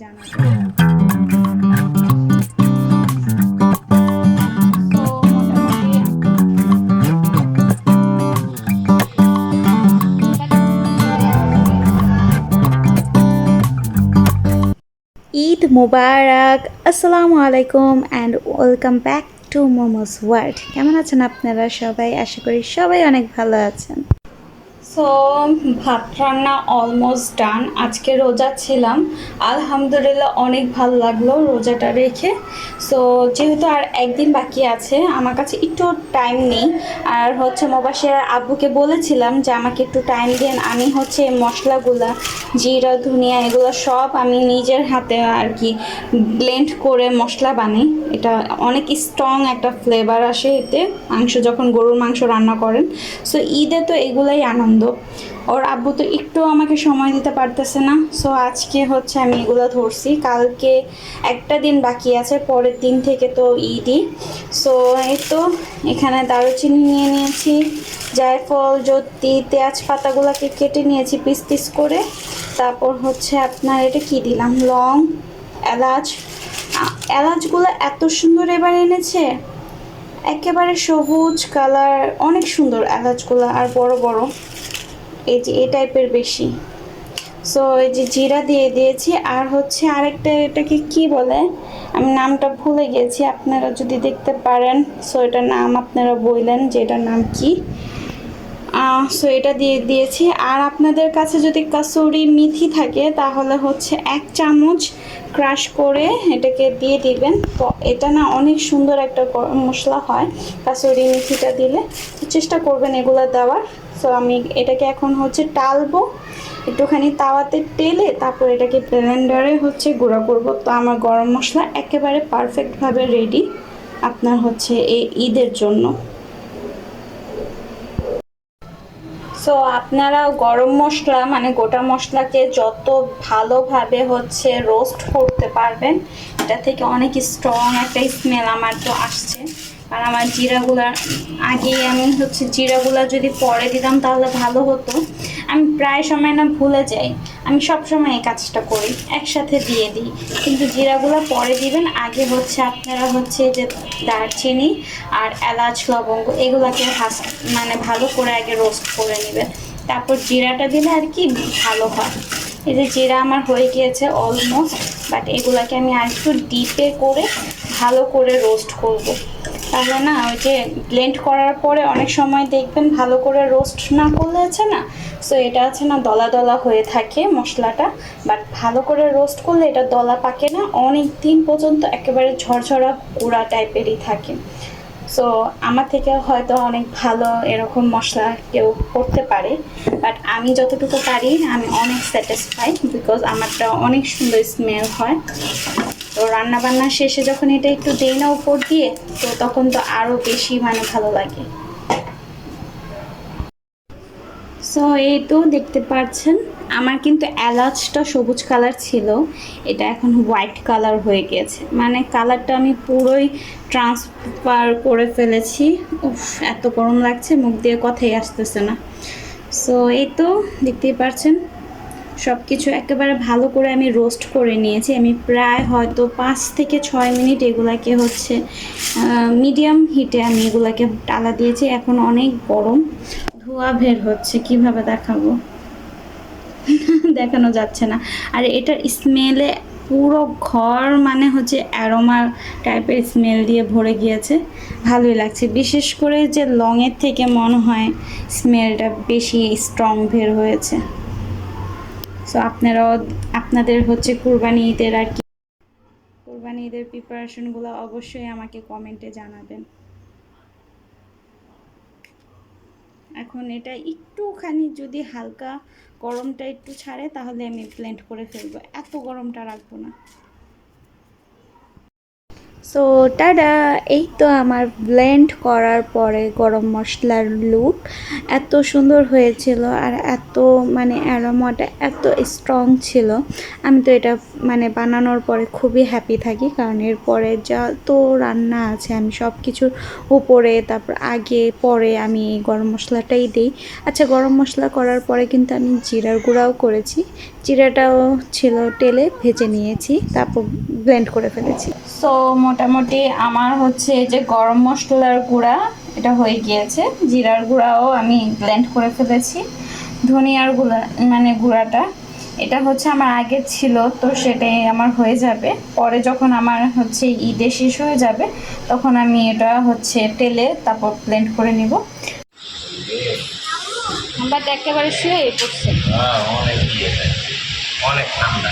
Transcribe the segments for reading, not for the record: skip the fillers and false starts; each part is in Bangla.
জানাবেন। তো মোটামুটি ঈদ মুবারক, আসসালামু আলাইকুম and welcome back to momos world. কেমন আছেন আপনারা সবাই? আশা করি সবাই অনেক ভালো আছেন। সো ভাত রান্না অলমোস্ট ডান। আজকে রোজা ছিলাম, আলহামদুলিল্লাহ অনেক ভালো লাগলো রোজাটা রেখে। সো যেহেতু আর একদিন বাকি আছে, আমার কাছে একটু টাইম নেই। আর হচ্ছে মোবাশের আব্বুকে বলেছিলাম যে আমাকে একটু টাইম দেন, আমি হচ্ছে মশলাগুলা জিরা ধনিয়া এগুলো সব আমি নিজের হাতে আর কি ব্লেন্ড করে মশলা বানাই। এটা অনেক স্ট্রং একটা ফ্লেভার আসে এতে, মাংস যখন গরুর মাংস রান্না করেন। সো ঈদে তো এগুলাই আনন্দ। ওর আব্বু তো একটু আমাকে সময় দিতে পারতেছে না, সো আজকে হচ্ছে আমি এগুলো ধরছি। কালকে একটা দিন বাকি আছে, পরের দিন থেকে তো ঈদই। সো এই তো এখানে দারুচিনি নিয়ে নিয়েছি, জায়ফল জ্যোতি তেজপাতাগুলোকে কেটে নিয়েছি পিস পিস করে। তারপর হচ্ছে আপনার এটা কি দিলাম, লং, এলাচ। এলাচগুলো এত সুন্দর এবার এনেছে, একেবারে সবুজ কালার, অনেক সুন্দর এলাচগুলো, আর বড় বড় এই যে এই টাইপের বেশি। সো এই যে জিরা দিয়ে দিয়েছি, আর হচ্ছে আরেকটা এটাকে কি বলে আমি নামটা ভুলে গেছি, আপনারা যদি দেখতে পারেন সো এটার নাম আপনারা বললেন যে এটার নাম কি। সো এটা দিয়ে দিয়েছি। আর আপনাদের কাছে যদি কাসুরি মেথি থাকে তাহলে হচ্ছে 1 চামচ ক্রাশ করে এটাকে দিয়ে দিবেন। তো এটা না অনেক সুন্দর একটা গরম মশলা হয় কাসুরি মেথিটা দিলে, তো চেষ্টা করবেন এগুলো দেওয়ার। সো আমি এটাকে এখন হচ্ছে টালবো একটুখানি তাওয়াতে টেলে, তারপর এটাকে ব্লেন্ডারে হচ্ছে গুঁড়া করব। তো আমার গরম মশলা একেবারে পারফেক্টভাবে রেডি আপনার হচ্ছে এই ঈদের জন্য। সো আপনারা গরম মশলা মানে গোটা মশলাকে যত ভালোভাবে হচ্ছে রোস্ট করতে পারবেন, এটা থেকে অনেক স্ট্রং একটা স্মেল আমার তো আসছে। আর আমার জিরাগুলা আগেই আমি হচ্ছে জিরাগুলা যদি পরে দিতাম তাহলে ভালো হতো। আমি প্রায় সময় না ভুলে যাই, আমি সব সময় এই কাজটা করি, একসাথে দিয়ে দিই। কিন্তু জিরাগুলো পরে দিবেন, আগে হচ্ছে আপনারা হচ্ছে যে দারচিনি আর এলাচ লবঙ্গ এগুলাকে মানে ভালো করে আগে রোস্ট করে নেবেন, তারপর জিরাটা দিলে আর কি ভালো হয়। এই যে জিরা আমার হয়ে গিয়েছে অলমোস্ট, বাট এগুলাকে আমি আর একটু ডিপে করে ভালো করে রোস্ট করব। তাহলে না ওই যে ব্লেন্ড করার পরে অনেক সময় দেখবেন ভালো করে রোস্ট না করলে আছে না, সো এটা আছে না দলা দলা হয়ে থাকে মশলাটা। বাট ভালো করে রোস্ট করলে এটা দলা পাকে না, অনেক দিন পর্যন্ত একেবারে ঝরঝরা গুঁড়া টাইপেরই থাকে। সো আমার থেকে হয়তো অনেক ভালো এরকম মশলা কেউ করতে পারে, বাট আমি যতটুকু পারি আমি অনেক স্যাটিসফাইড, বিকজ আমারটা অনেক সুন্দর স্মেল হয়। তো রান্না বান্না শেষে যখন এটা একটু দেই না উপর দিয়ে, তো তখন তো আরও বেশি মানে ভালো লাগে। সো এই তো দেখতে পাচ্ছেন আমার কিন্তু এলাচটা সবুজ কালার ছিল, এটা এখন হোয়াইট কালার হয়ে গেছে, মানে কালারটা আমি পুরোই ট্রান্সফার করে ফেলেছি। উফ, এত গরম লাগছে, মুখ দিয়ে কথাই আসতেছে না। সো এই তো দেখতেই পাচ্ছেন সব কিছু একেবারে ভালো করে আমি রোস্ট করে নিয়েছি। আমি প্রায় হয়তো 5 থেকে 6 মিনিট এগুলাকে হচ্ছে মিডিয়াম হিটে আমি এগুলাকে টালা দিয়েছি। এখন অনেক গরম, ধোঁয়া বের হচ্ছে, কিভাবে দেখাবো দেখানো যাচ্ছে না। আর এটার স্মেলে পুরো ঘর মানে হচ্ছে অ্যারোমা টাইপের স্মেল দিয়ে ভরে গিয়েছে, ভালোই লাগছে। বিশেষ করে যে লংয়ের থেকে মনে হয় স্মেলটা বেশি স্ট্রং বের হয়েছে। সো আপনারাও আপনাদের হচ্ছে কুরবানি ঈদের আর কি কুরবানি ঈদের প্রিপারেশনগুলো অবশ্যই আমাকে কমেন্টে জানাবেন। এখন এটা একটুখানি যদি হালকা গরমটা একটু ছাড়ে তাহলে আমি ব্লেন্ড করে ফেলবো, এত গরমটা রাখবো না। সো টাডা, এই তো আমার ব্লেন্ড করার পরে গরম মশলার লুক এত সুন্দর হয়েছিল আর এত মানে অ্যারোমাটা এত স্ট্রং ছিল। আমি তো এটা মানে বানানোর পরে খুবই হ্যাপি থাকি, কারণ এরপরে যত রান্না আছে আমি সব কিছুর উপরে তারপর আগে পরে আমি এই গরম মশলাটাই দিই। আচ্ছা, গরম মশলা করার পরে কিন্তু আমি জিরার গুঁড়াও করেছি, জিরাটাও ছিল তেলে ভেজে নিয়েছি, তারপর ব্লেন্ড করে ফেলেছি। সো মোটামুটি আমার হচ্ছে এই যে গরম মশলার গুঁড়া এটা হয়ে গিয়েছে, জিরার গুঁড়াও আমি ব্লেন্ড করে ফেলেছি, ধনিয়ার গুঁড়া মানে গুঁড়াটা এটা হচ্ছে আমার আগে ছিল, তো সেটাই আমার হয়ে যাবে। পরে যখন আমার হচ্ছে ঈদে শেষ হয়ে যাবে তখন আমি এটা হচ্ছে তেলে তারপর ব্লেন্ড করে নিব। বাট একেবারে শুয়ে পড়ছে, অনেক ঠান্ডা।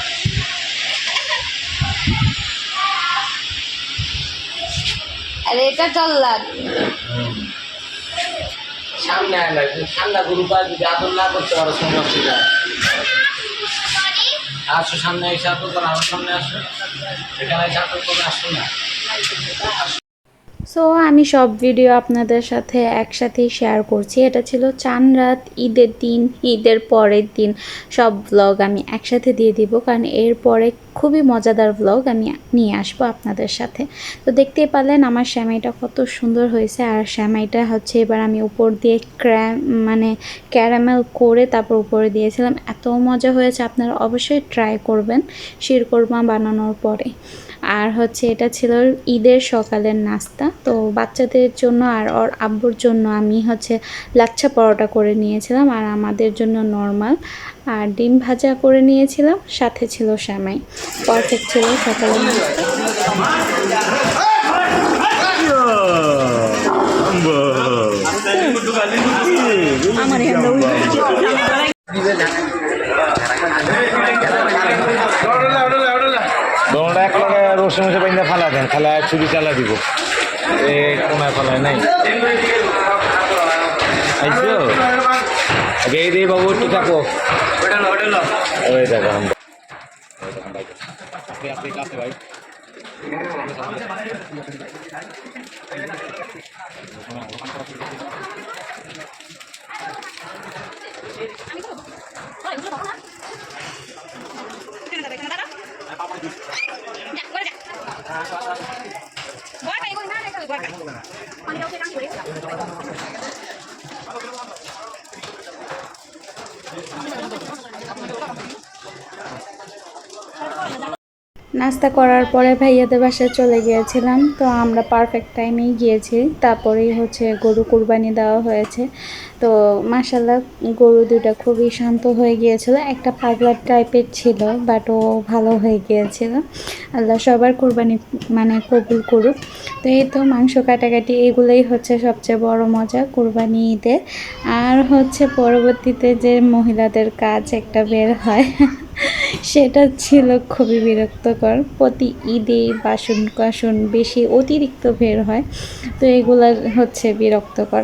আর এটা জল্লাদ সামনে আয় না, ঠান্ডা গরু পা যদি আদর না করতে পারো সমস্যা। আসো সামনে এসে আদর করো, আমার সামনে আসো, এখানে এসে আদর করে আসো না। সো আমি সব ভিডিও আপনাদের সাথে একসাথেই শেয়ার করছি। এটা ছিল চান রাত, ঈদের দিন, ঈদের পরের দিন সব ব্লগ আমি একসাথে দিয়ে দিব, কারণ এরপরে খুবই মজাদার ব্লগ আমি নিয়ে আসবো আপনাদের সাথে। তো দেখতেই পারলেন আমার সেমাইটা কত সুন্দর হয়েছে, আর সেমাইটা হচ্ছে এবার আমি উপর দিয়ে মানে ক্যারামেল করে তারপর উপরে দিয়েছিলাম, এত মজা হয়েছে। আপনারা অবশ্যই ট্রাই করবেন শিরকোরমা বানানোর পরে। আর হচ্ছে এটা ছিল ঈদের সকালের নাস্তা। তো বাচ্চাদের জন্য আর ওর আব্বুর জন্য আমি হচ্ছে লাচ্ছা পরোটা করে নিয়েছিলাম, আর আমাদের জন্য নর্মাল আর ডিম ভাজা করে নিয়েছিলাম, সাথে ছিল সেমাই। পারফেক্ট ছিল সকালের নাস্তা। আমার দোনোটা এক লগে রসুন মশে বাইন্দা ফালা দেন, ফালা চুরি চালা দিব, এ কোনায় ফালায় নাই। আইসো আগে এই দিয়ে বাবু একটু থাকো, ওই দেখো ভাই। নাস্তা করার পরে ভাইয়াদের বাসায় চলে গিয়েছিলাম। তো আমরা পারফেক্ট টাইমেই গিয়েছি, তারপরেই হচ্ছে গরু কুরবানি দেওয়া হয়েছে। তো মাশাল্লাহ গরু দুটা খুবই শান্ত হয়ে গিয়েছিল, একটা পাগলা টাইপের ছিল বাট ও ভালো হয়ে গিয়েছিল। আল্লাহ সবার কুরবানি মানে কবুল করুক। তো এই তো মাংস কাটাকাটি এগুলোই হচ্ছে সবচেয়ে বড় মজা কুরবানি ঈদে। আর হচ্ছে পরবর্তীতে যে মহিলাদের কাজ একটা বের হয় সেটা ছিল খুবই বিরক্তকর। প্রতি ঈদে বাসন কাসন বেশি অতিরিক্ত বের হয়, তো এগুলো হচ্ছে বিরক্তকর।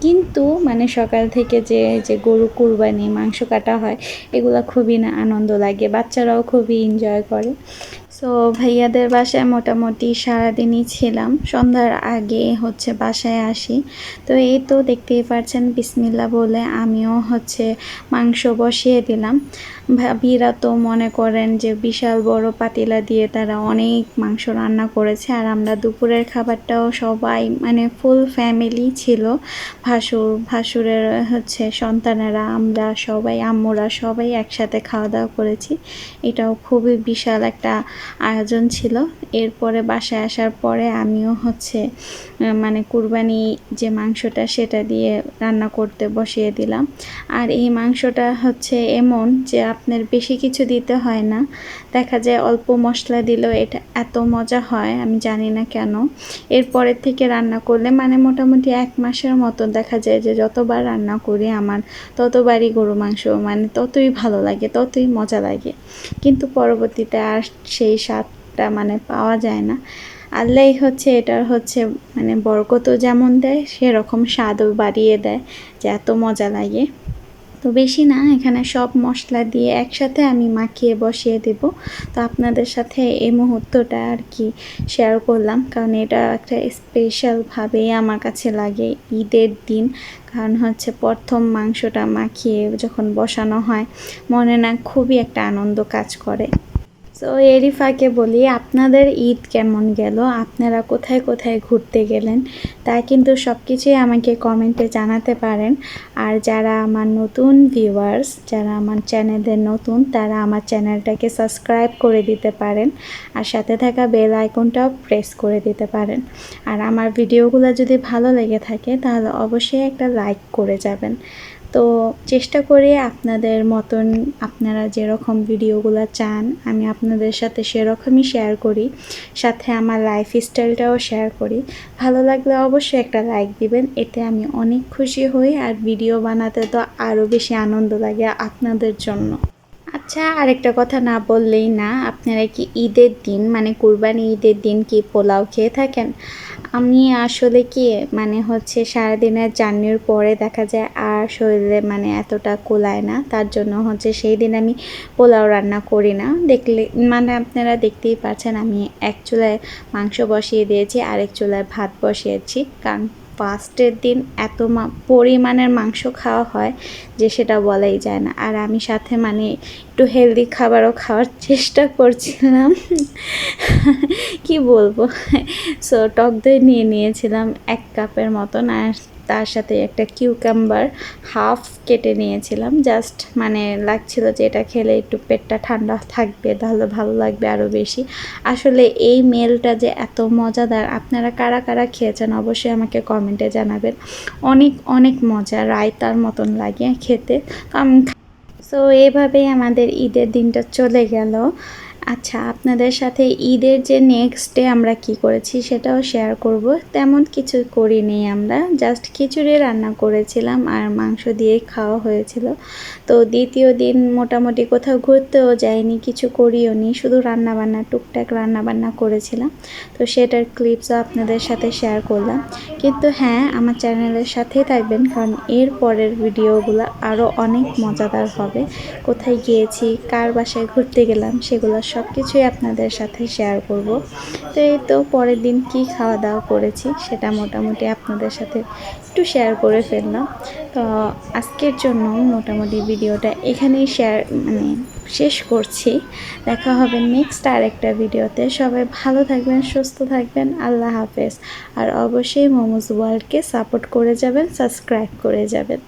কিন্তু মানে সকাল থেকে যে যে গরু কুরবানি মাংস কাটা হয় এগুলো খুবই না আনন্দ লাগে, বাচ্চারাও খুবই এনজয় করে। সো ভাইয়াদের বাসায় মোটামুটি সারাদিনই ছিলাম, সন্ধ্যার আগে হচ্ছে বাসায় আসি। তো এই তো দেখতেই পাচ্ছেন বিসমিল্লাহ বলে আমিও হচ্ছে মাংস বসিয়ে দিলাম। ভাবিরা তো মনে করেন যে বিশাল বড় পাতিলা দিয়ে তারা অনেক মাংস রান্না করেছে, আর আমরা দুপুরের খাবারটাও সবাই মানে ফুল ফ্যামিলি ছিল, ভাসুরের হচ্ছে সন্তানেরা, আমরা সবাই আম্মুরা সবাই একসাথে খাওয়া দাওয়া করেছি। এটাও খুবই বিশাল একটা আয়োজন ছিল। এরপরে বাসায় আসার পরে আমিও হচ্ছে মানে কুরবানি যে মাংসটা সেটা দিয়ে রান্না করতে বসিয়ে দিলাম। আর এই মাংসটা হচ্ছে এমন যে আপনার বেশি কিছু দিতে হয় না, দেখা যায় অল্প মশলা দিলেও এটা এত মজা হয় আমি জানি না কেন। এরপরের থেকে রান্না করলে মানে মোটামুটি 1 মাসের মতো দেখা যায় যে যতবার রান্না করি আমার ততবারই গরু মাংস মানে ততই ভালো লাগে, ততই মজা লাগে। কিন্তু পরবর্তীতে আর সেই স্বাদটা মানে পাওয়া যায় না। আল্লাহ হচ্ছে এটার হচ্ছে মানে বরকতও যেমন দেয় সেরকম স্বাদও বাড়িয়ে দেয়, যে এত মজা লাগে। তো বেশি না, এখানে সব মশলা দিয়ে একসাথে আমি মাখিয়ে বসিয়ে দেব। তো আপনাদের সাথে এই মুহূর্তটা আর কি শেয়ার করলাম, কারণ এটা একটা স্পেশালভাবেই আমার কাছে লাগে ঈদের দিন। কারণ হচ্ছে প্রথম মাংসটা মাখিয়ে যখন বসানো হয়, মনে না খুবই একটা আনন্দ কাজ করে। সো এরই ফাঁকে বলি, আপনাদের ঈদ কেমন গেল, আপনারা কোথায় কোথায় ঘুরতে গেলেন, তা কিন্তু সব কিছুই আমাকে কমেন্টে জানাতে পারেন। আর যারা আমার নতুন ভিউয়ার্স, যারা আমার চ্যানেলের নতুন, তারা আমার চ্যানেলটাকে সাবস্ক্রাইব করে দিতে পারেন আর সাথে থাকা বেল আইকনটাও প্রেস করে দিতে পারেন। আর আমার ভিডিওগুলো যদি ভালো লেগে থাকে তাহলে অবশ্যই একটা লাইক করে যাবেন। তো চেষ্টা করি আপনাদের মতন আপনারা যেরকম ভিডিওগুলো চান আমি আপনাদের সাথে সেরকমই শেয়ার করি, সাথে আমার লাইফস্টাইলটাও শেয়ার করি। ভালো লাগলে অবশ্যই একটা লাইক দিবেন, এতে আমি অনেক খুশি হই। আর ভিডিও বানাতে তো আরও বেশি আনন্দ লাগে আপনাদের জন্য। আচ্ছা, আরেকটা কথা না বললেই না, আপনারা কি ঈদের দিন মানে কুরবানি ঈদের দিন কি পোলাও খেয়ে থাকেন? আমি আসলে কি মানে হচ্ছে সারাদিনের জার্নির পরে দেখা যায় আর শরীরে মানে এতটা কোলায় না, তার জন্য হচ্ছে সেই দিন আমি পোলাও রান্না করি না। দেখলে মানে আপনারা দেখতেই পাচ্ছেন আমি এক চুলায় মাংস বসিয়ে দিয়েছি, আরেক চুলায় ভাত বসিয়েছি। কারণ ফার্স্টের দিন এত পরিমাণের মাংস খাওয়া হয় যে সেটা বলাই যায় না। আর আমি সাথে মানে একটু হেলদি খাবারও খাওয়ার চেষ্টা করছিলাম। কি বলবো, সো টক দই নিয়ে নিয়েছিলাম 1 কাপের মতন, আর তার সাথে একটা কিউকাম্বার হাফ কেটে নিয়েছিলাম। জাস্ট মানে লাগছিল যে এটা খেলে একটু পেটটা ঠান্ডা থাকবে, তাহলে ভালো লাগবে আরও বেশি। আসলে এই মেলটা যে এত মজাদার, আপনারা কারা কারা খেয়েছেন অবশ্যই আমাকে কমেন্টে জানাবেন। অনেক অনেক মজা, রায়তার মতন লাগে খেতে। তো আমি সো এইভাবেই আমাদের ঈদের দিনটা চলে গেল। আচ্ছা, আপনাদের সাথে ঈদের যে নেক্সট ডে আমরা কি করেছি সেটাও শেয়ার করব। তেমন কিছু করিনি, আমরা জাস্ট খিচুড়ি রান্না করেছিলাম আর মাংস দিয়ে খাওয়া হয়েছিল। তো দ্বিতীয় দিন মোটামুটি কোথাও ঘুরতেও যাইনি, কিছু করিও নি, শুধু রান্নাবান্না টুকটাক রান্নাবান্না করেছিলাম। তো সেটার ক্লিপসও আপনাদের সাথে শেয়ার করলাম। কিন্তু হ্যাঁ, আমার চ্যানেলের সাথেই থাকবেন, কারণ এর পরের ভিডিওগুলো আরও অনেক মজাদার হবে। কোথায় গিয়েছি, কার বাসায় ঘুরতে গেলাম, সেগুলো সব কিছুই আপনাদের সাথে শেয়ার করব। তো এই তো পরের দিন কি খাওয়া দাওয়া করেছি সেটা মোটামুটি আপনাদের সাথে একটু শেয়ার করে ফেললাম। তো আজকের জন্য মোটামুটি ভিডিওটা এখানেই মানে শেষ করছি। দেখা হবে নেক্সট আরেকটা ভিডিওতে। সবাই ভালো থাকবেন, সুস্থ থাকবেন। আল্লাহ হাফেজ। আর অবশ্যই মোমোস ওয়ার্ল্ডকে সাপোর্ট করে যাবেন, সাবস্ক্রাইব করে যাবেন।